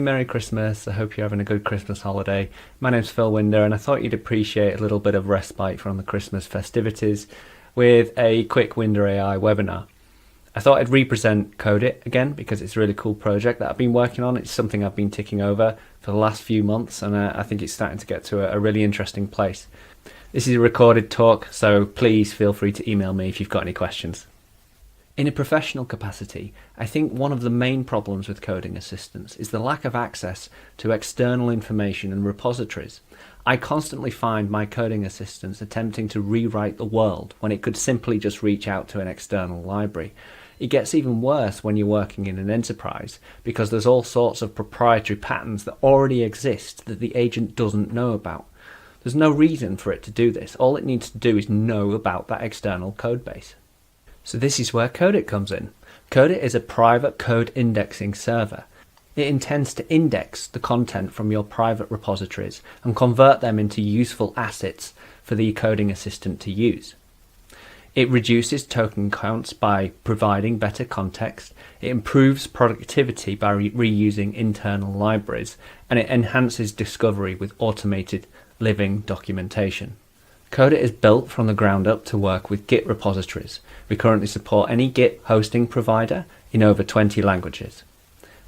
Merry Christmas. I hope you're having a good Christmas holiday. My name's Phil Winder, and I thought you'd appreciate a little bit of respite from the Christmas festivities with a quick Winder AI webinar. I thought I'd represent Kodit again because it's a really cool project that I've been working on. It's something I've been ticking over for the last few months, and I think it's starting to get to a really interesting place. This is a recorded talk, so please feel free to email me if you've got any questions. In a professional capacity, I think one of the main problems with coding assistants is the lack of access to external information and repositories. I constantly find my coding assistants attempting to rewrite the world when it could simply just reach out to an external library. It gets even worse when you're working in an enterprise because there's all sorts of proprietary patterns that already exist that the agent doesn't know about. There's no reason for it to do this. All it needs to do is know about that external code base. So this is where Kodit comes in. Kodit is a private code indexing server. It intends to index the content from your private repositories and convert them into useful assets for the coding assistant to use. It reduces token counts by providing better context, it improves productivity by reusing internal libraries, and it enhances discovery with automated living documentation. Kodit is built from the ground up to work with Git repositories. We currently support any Git hosting provider in over 20 languages.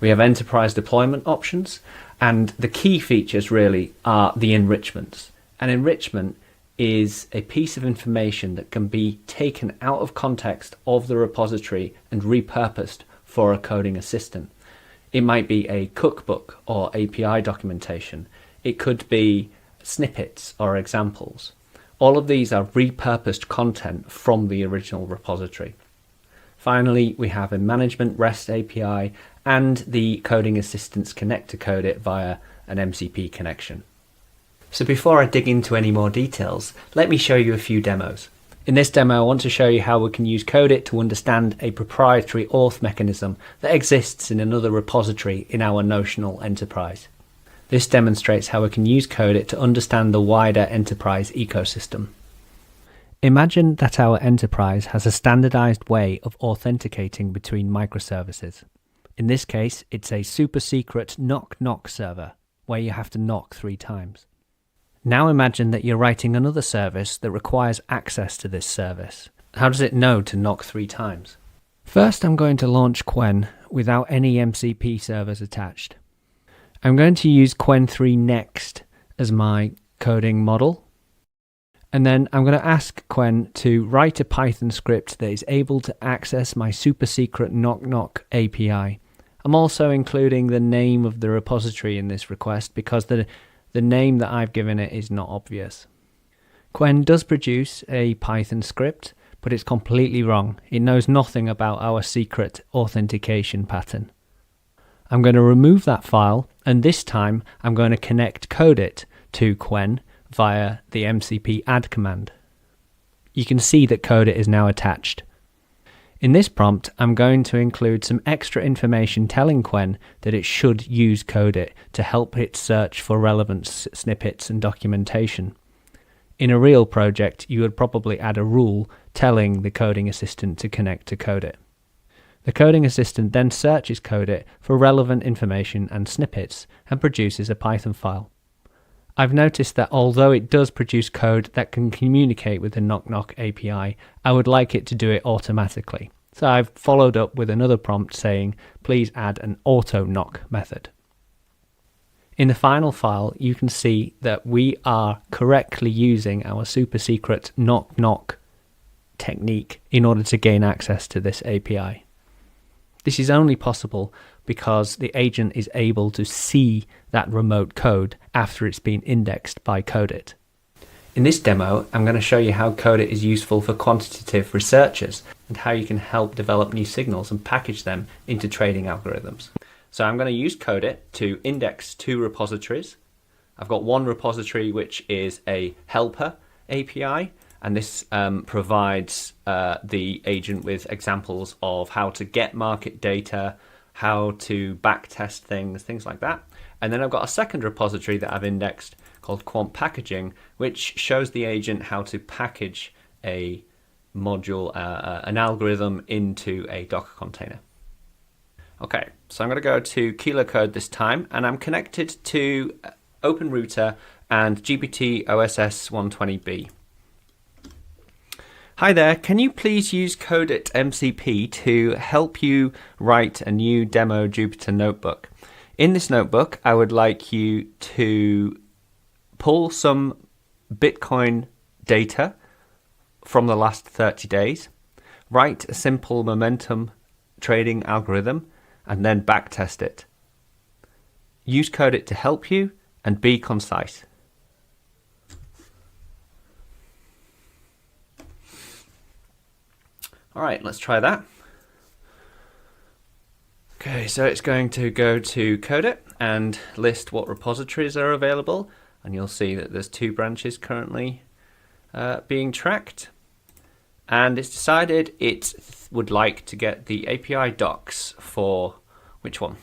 We have enterprise deployment options, and the key features really are the enrichments. An enrichment is a piece of information that can be taken out of context of the repository and repurposed for a coding assistant. It might be a cookbook or API documentation. It could be snippets or examples. All of these are repurposed content from the original repository. Finally, we have a management REST API and the coding assistants connect to Kodit via an MCP connection. So before I dig into any more details, let me show you a few demos. In this demo, I want to show you how we can use Kodit to understand a proprietary auth mechanism that exists in another repository in our notional enterprise. This demonstrates how we can use Kodit to understand the wider enterprise ecosystem. Imagine that our enterprise has a standardized way of authenticating between microservices. In this case, it's a super secret knock-knock server, where you have to knock 3 times. Now imagine that you're writing another service that requires access to this service. How does it know to knock 3 times? First, I'm going to launch Qwen without any MCP servers attached. I'm going to use Qwen3 Next as my coding model. And then I'm going to ask Qwen to write a Python script that is able to access my super secret knock-knock API. I'm also including the name of the repository in this request because the name that I've given it is not obvious. Qwen does produce a Python script, but it's completely wrong. It knows nothing about our secret authentication pattern. I'm going to remove that file, and this time I'm going to connect Kodit to Qwen via the MCP add command. You can see that Kodit is now attached. In this prompt, I'm going to include some extra information telling Qwen that it should use Kodit to help it search for relevant snippets and documentation. In a real project, you would probably add a rule telling the coding assistant to connect to Kodit. The coding assistant then searches Kodit for relevant information and snippets and produces a Python file. I've noticed that although it does produce code that can communicate with the knock-knock API, I would like it to do it automatically. So I've followed up with another prompt saying, please add an auto-knock method. In the final file, you can see that we are correctly using our super secret knock-knock technique in order to gain access to this API. This is only possible because the agent is able to see that remote code after it's been indexed by Kodit. In this demo, I'm going to show you how Kodit is useful for quantitative researchers and how you can help develop new signals and package them into trading algorithms. So I'm going to use Kodit to index 2 repositories. I've got one repository which is a helper API, and this provides the agent with examples of how to get market data, how to backtest things like that. And then I've got a second repository that I've indexed called quant packaging, which shows the agent how to package a module, an algorithm into a Docker container. Okay, so I'm going to go to Kilo Code this time, and I'm connected to OpenRouter and GPT OSS 120B. Hi there, can you please use Kodit MCP to help you write a new demo Jupyter notebook? In this notebook, I would like you to pull some Bitcoin data from the last 30 days, write a simple momentum trading algorithm, and then backtest it. Use Kodit to help you and be concise. All right, let's try that. Okay, so it's going to go to Kodit and list what repositories are available, and you'll see that there's 2 branches currently being tracked. And it's decided it would like to get the API docs for which one?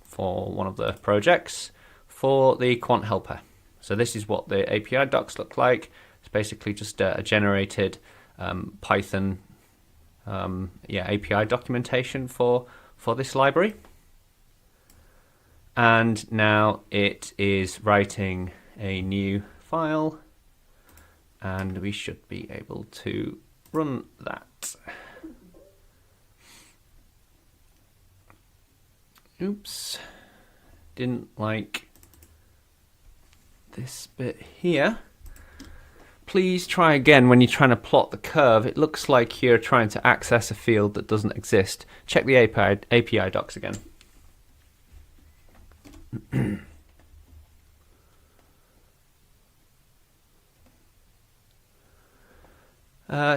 For one of the projects, for the quant helper. So this is what the API docs look like. It's basically just a generated Python API documentation for this library. And now it is writing a new file, and we should be able to run that. Oops, didn't like this bit here. Please try again when you're trying to plot the curve. It looks like you're trying to access a field that doesn't exist. Check the API docs again.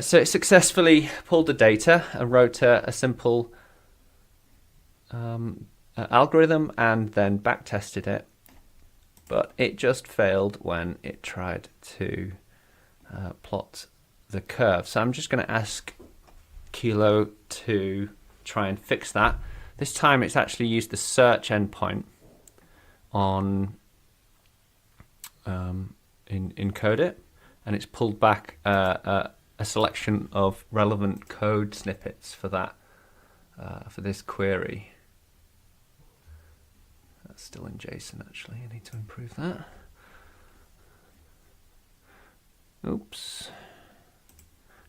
So it successfully pulled the data and wrote a simple algorithm and then backtested it. But it just failed when it tried to plot the curve. So I'm just going to ask Kilo to try and fix that. This time it's actually used the search endpoint on in Kodit, and it's pulled back a selection of relevant code snippets for that for this query. That's still in JSON actually. I need to improve that. Oops.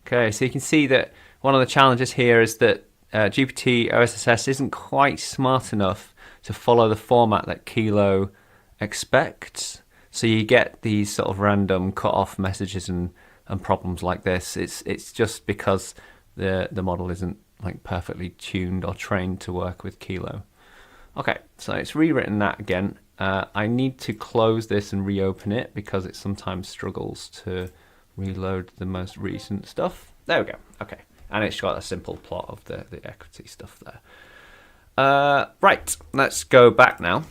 Okay, so you can see that one of the challenges here is that GPT OSS isn't quite smart enough to follow the format that Kilo expects. So you get these sort of random cut-off messages and problems like this. It's just because the model isn't like perfectly tuned or trained to work with Kilo. Okay, so it's rewritten that again. I need to close this and reopen it because it sometimes struggles to reload the most recent stuff. There we go. Okay, and it's got a simple plot of the equity stuff there. Right, let's go back now.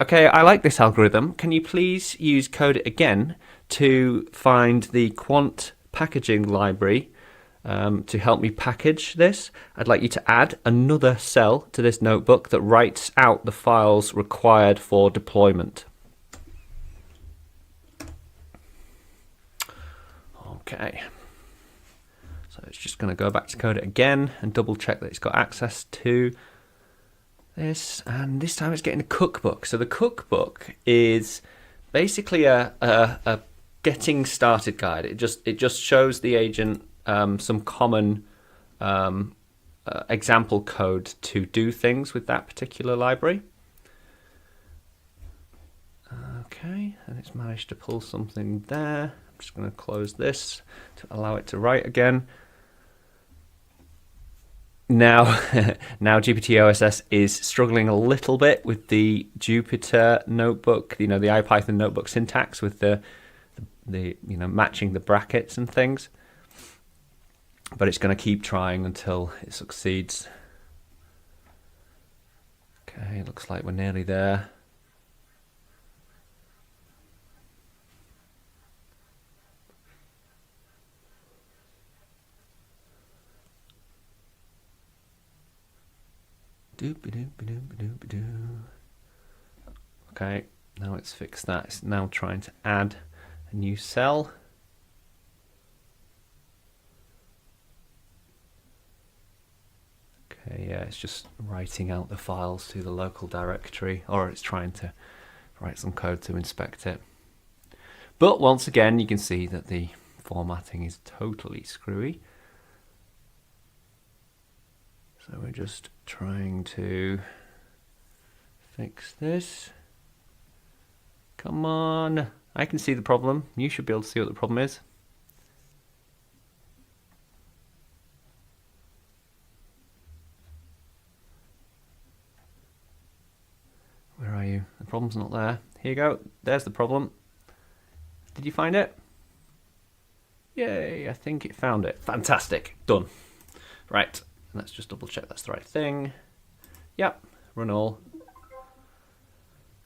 Okay, I like this algorithm. Can you please use Kodit again to find the quant packaging library to help me package this? I'd like you to add another cell to this notebook that writes out the files required for deployment. Okay, so it's just going to go back to Kodit again and double check that it's got access to this, and this time it's getting a cookbook. So the cookbook is basically a getting started guide. It just shows the agent some common example code to do things with that particular library. Okay, and it's managed to pull something there. I'm just going to close this to allow it to write again. Now, now GPT OSS is struggling a little bit with the Jupyter notebook, the IPython notebook syntax with the matching the brackets and things. But it's going to keep trying until it succeeds. Okay, looks like we're nearly there. Okay, now it's fixed that. It's now trying to add a new cell. Okay, yeah, it's just writing out the files to the local directory, or it's trying to write some code to inspect it. But once again, you can see that the formatting is totally screwy. So we're just trying to fix this. Come on, I can see the problem. You should be able to see what the problem is. Where are you? The problem's not there. Here you go. There's the problem. Did you find it? Yay, I think it found it. Fantastic. Done. Right, let's just double check that's the right thing. Yep, run all.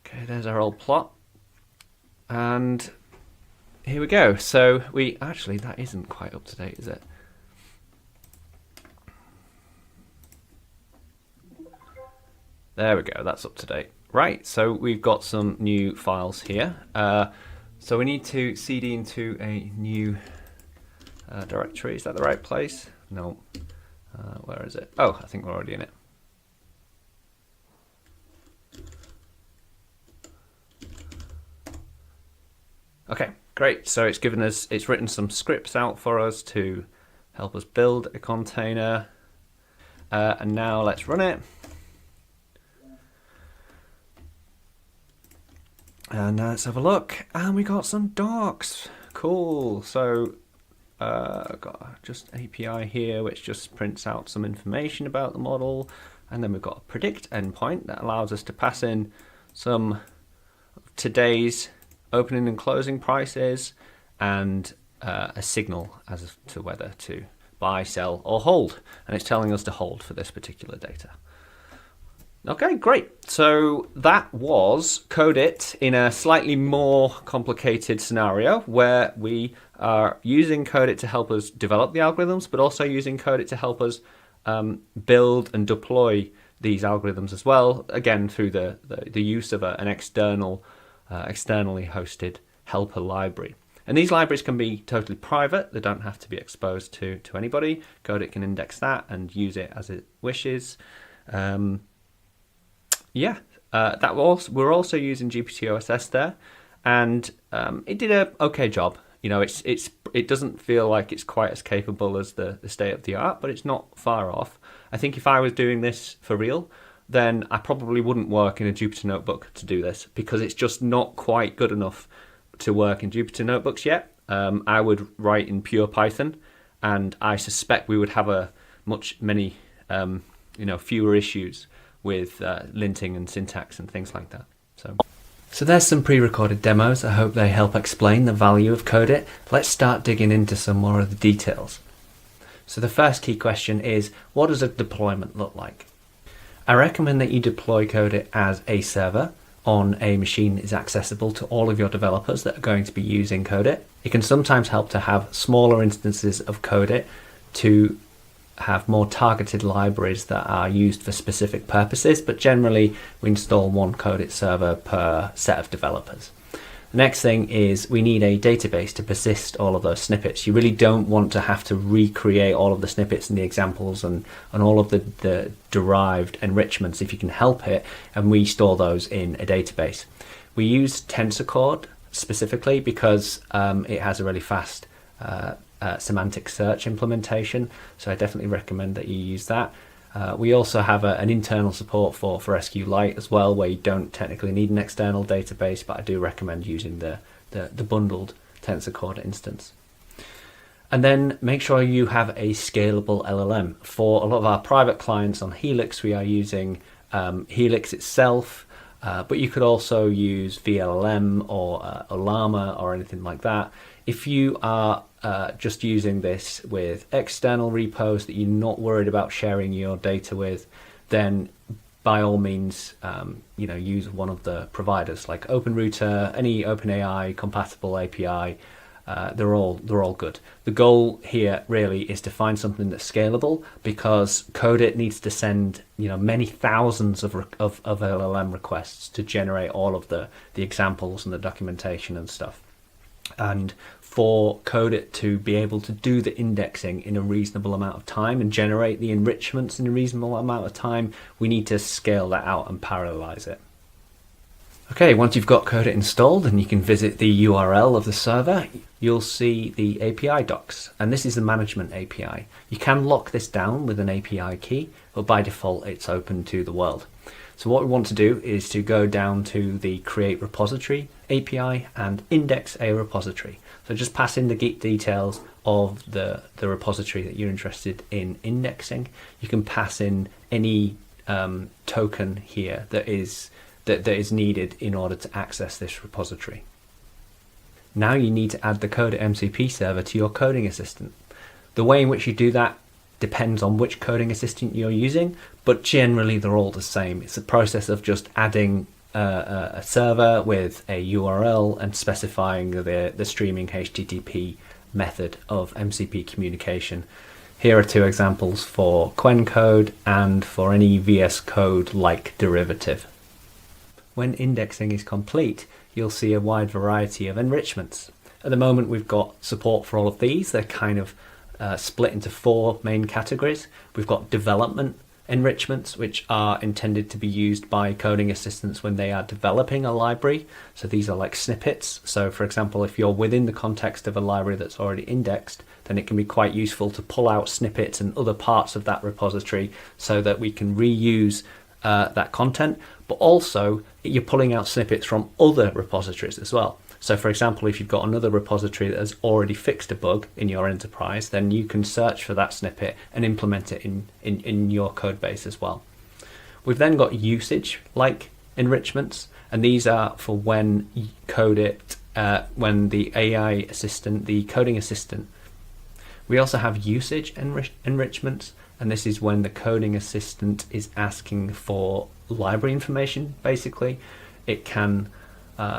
Okay, there's our old plot. And here we go. So we actually, that isn't quite up to date, is it? There we go, that's up to date. Right, so we've got some new files here. So we need to cd into a new directory. Is that the right place? No. Where is it? Oh, I think we're already in it. Okay, great. So it's given us, it's written some scripts out for us to help us build a container. And now let's run it. And let's have a look. And we got some docs. Cool. So got just API here, which just prints out some information about the model. And then we've got a predict endpoint that allows us to pass in some today's opening and closing prices and a signal as to whether to buy, sell, or hold. And it's telling us to hold for this particular data. Okay, great. So that was Kodit in a slightly more complicated scenario where we are using Kodit to help us develop the algorithms, but also using Kodit to help us build and deploy these algorithms as well, again, through the use of an externally hosted helper library. And these libraries can be totally private. They don't have to be exposed to anybody. Kodit can index that and use it as it wishes. We're also using GPT-OSS there, and it did a okay job. You know, it doesn't feel like it's quite as capable as the state of the art, but it's not far off. I think if I was doing this for real, then I probably wouldn't work in a Jupyter Notebook to do this, because it's just not quite good enough to work in Jupyter Notebooks yet. I would write in pure Python, and I suspect we would have fewer issues with linting and syntax and things like that. So there's some pre-recorded demos. I hope they help explain the value of Kodit. Let's start digging into some more of the details. So the first key question is, what does a deployment look like? I recommend that you deploy Kodit as a server on a machine that is accessible to all of your developers that are going to be using Kodit. It can sometimes help to have smaller instances of Kodit to have more targeted libraries that are used for specific purposes, but generally we install one Kodit server per set of developers. The next thing is we need a database to persist all of those snippets. You really don't want to have to recreate all of the snippets and the examples and all of the derived enrichments if you can help it, and we store those in a database. We use TensorCode specifically because it has a really fast semantic search implementation, so I definitely recommend that you use that. We also have an internal support for SQLite as well, where you don't technically need an external database, but I do recommend using the bundled TensorCode instance. And then make sure you have a scalable LLM. For a lot of our private clients on Helix, we are using Helix itself, but you could also use VLLM or Llama or anything like that. If you are just using this with external repos that you're not worried about sharing your data with, then by all means, use one of the providers like OpenRouter, any OpenAI compatible API. They're all good. The goal here really is to find something that's scalable, because Kodit needs to send many thousands of LLM requests to generate all of the examples and the documentation and stuff. And for Kodit to be able to do the indexing in a reasonable amount of time and generate the enrichments in a reasonable amount of time, we need to scale that out and parallelize it. Okay, once you've got Kodit installed and you can visit the URL of the server, you'll see the API docs, and this is the management API. You can lock this down with an API key, but by default it's open to the world. So what we want to do is to go down to the create repository API and index a repository. So just pass in the Git details of the repository that you're interested in indexing. You can pass in any token here that is needed in order to access this repository. Now you need to add the Kodit MCP server to your coding assistant. The way in which you do that depends on which coding assistant you're using, but generally they're all the same. It's a process of just adding a server with a URL and specifying the streaming HTTP method of MCP communication. Here are two examples for Claude Code and for any VS Code like derivative. When indexing is complete, you'll see a wide variety of enrichments. At the moment we've got support for all of these. They're kind of split into four main categories. We've got development enrichments, which are intended to be used by coding assistants when they are developing a library. So these are like snippets. So for example, if you're within the context of a library that's already indexed, then it can be quite useful to pull out snippets and other parts of that repository so that we can reuse that content, but also you're pulling out snippets from other repositories as well. So for example, if you've got another repository that has already fixed a bug in your enterprise, then you can search for that snippet and implement it in your code base as well. We've then got usage like enrichments, and these are for when Kodit, when the AI assistant, the coding assistant. We also have usage enrichments, and this is when the coding assistant is asking for library information. Basically, it can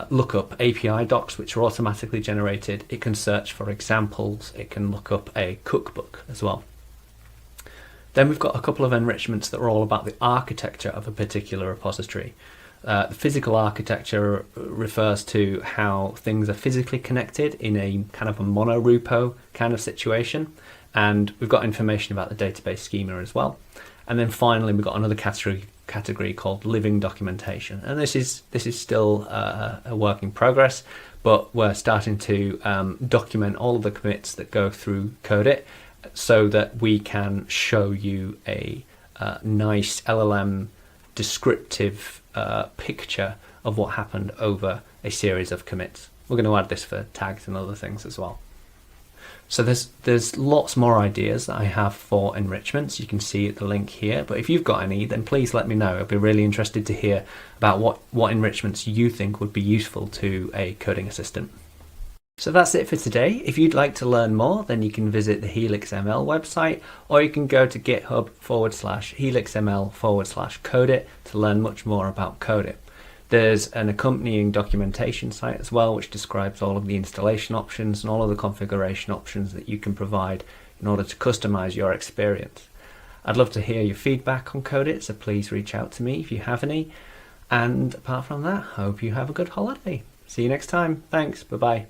look up API docs which are automatically generated. It can search for examples. It can look up a cookbook as well. Then we've got a couple of enrichments that are all about the architecture of a particular repository. The physical architecture refers to how things are physically connected in a kind of a monorepo kind of situation. And we've got information about the database schema as well. And then finally, we've got another category called living documentation. And this is still a work in progress, but we're starting to document all of the commits that go through Kodit so that we can show you a nice LLM descriptive picture of what happened over a series of commits. We're going to add this for tags and other things as well. So there's lots more ideas that I have for enrichments. You can see the link here, but if you've got any, then please let me know. I'd be really interested to hear about what enrichments you think would be useful to a coding assistant. So that's it for today. If you'd like to learn more, then you can visit the HelixML website, or you can go to github/helixml/Kodit to learn much more about Kodit. There's an accompanying documentation site as well, which describes all of the installation options and all of the configuration options that you can provide in order to customize your experience. I'd love to hear your feedback on Kodit, so please reach out to me if you have any. And apart from that, I hope you have a good holiday. See you next time. Thanks. Bye-bye.